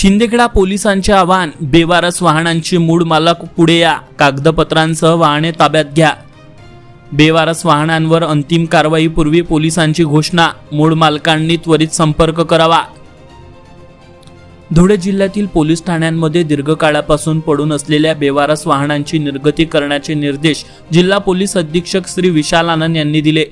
शिंदखेडा पोलिसांचे आवाहन, बेवारस वाहनांची मूळ मालक पुढे या, कागदपत्रांसह वाहने ताब्यात घ्या। बेवारस वाहनांवर अंतिम कारवाईपूर्वी पोलिसांची घोषणा, मूळ मालकांनी त्वरित संपर्क करावा। धुळे जिल्ह्यातील पोलीस ठाण्यांमध्ये दीर्घकाळापासून पडून असलेल्या बेवारस वाहनांची निर्गती करण्याचे निर्देश जिल्हा पोलीस अधीक्षक श्री विशाल आनंद यांनी दिले।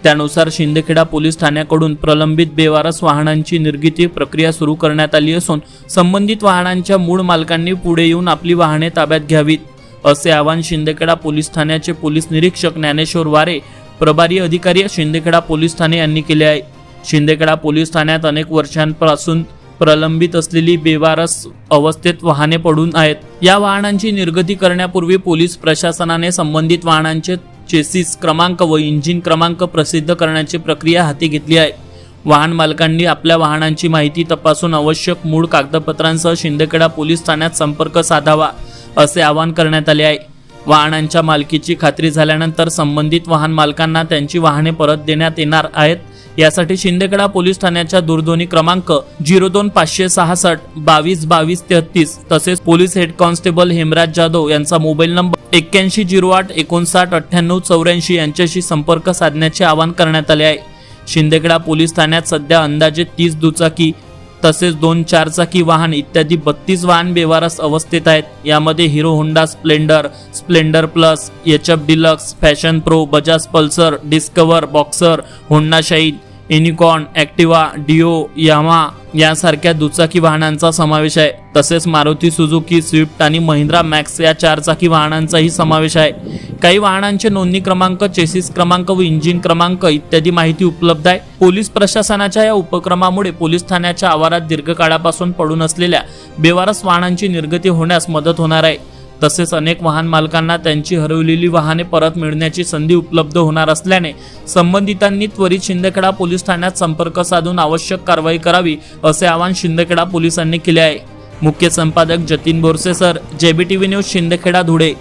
त्यानुसार शिंदखेडा पोलीस ठाण्याकडून प्रलंबित बेवारस वाहनांची निर्गती प्रक्रिया सुरू करण्यात आली असून संबंधित वाहनांच्या मूळ मालकांनी पुढे येऊन आपली वाहने ताब्यात घ्यावीत, असे आवाहन शिंदखेडा पोलीस ठाण्याचे पोलीस निरीक्षक ज्ञानेश्वर वारे, प्रभारी अधिकारी शिंदखेडा पोलीस ठाणे यांनी केले आहे। शिंदखेडा पोलीस ठाण्यात अनेक वर्षांपासून प्रलंबित असलेली बेवारस अवस्थेत वाहने पडून आहेत। या वाहनांची निर्गती करण्यापूर्वी पोलीस प्रशासनाने संबंधित वाहनांचे चेसिस क्रमांक व इंजिन क्रमांक प्रसिद्ध करण्याची प्रक्रिया हाती घेतली आहे। वाहन मालकांनी आपल्या वाहनांची माहिती तपासून आवश्यक मूळ कागदपत्रांसह शिंदखेडा पोलीस ठाण्यात संपर्क साधावा, असे आवाहन करण्यात आले आहे। वाहनांच्या मालकीची खात्री झाल्यानंतर संबंधित वाहन मालकांना त्यांची वाहने परत देण्यात येणार आहेत। यासाठी शिंदखेडा पोलीस ठाण्याच्या दूरध्वनी क्रमांक 02566 22 22 33 तसेच police head constable Hemraj Jadhav यांचा मोबाईल नंबर 8108 59 98 84 यांच्याशी संपर्क साधण्याचे आवाहन करण्यात आले आहे। शिंदखेडा पोलीस ठाण्यात सध्या अंदाजे 30 दुचाकी तसेच 2 चारचाकी वाहन इत्यादी 32 वाहन बेवारस अवस्थेत आहेत। यामध्ये Hero Honda Splendor, Splendor Plus, HF Deluxe, Fashion Pro, Bajaj Pulsar, Discover, Boxer, Honda Shine, Unicorn, Activa, Dio, Yamaha यासारख्या दुचाकी वाहनांचा समावेश आहे। तसेच मारुती सुझुकी स्विफ्ट आणि महिंद्रा मॅक्स या चारचाकी वाहनांचाही समावेश आहे। काही वाहनांचे नोंदणी क्रमांक, चेसिस क्रमांक व इंजिन क्रमांक इत्यादी माहिती उपलब्ध आहे। पोलीस प्रशासनाच्या या उपक्रमामुळे पोलीस ठाण्याच्या आवारात दीर्घकाळापासून पडून असलेल्या बेवारस वाहनांची निर्गती होण्यास मदत होणार आहे। तसेच अनेक वाहन मालकांना त्यांची हरवलेली वाहने परत मिळण्याची संधी उपलब्ध होणार असल्याने संबंधितांनी त्वरित शिंदखेडा पोलीस ठाण्यात संपर्क साधून आवश्यक कारवाई करावी, असे आवाहन शिंदखेडा पोलिसांनी केले आहे। मुख्य संपादक Jatin Borse sir, JBTV news, Shindkheda, Dhule.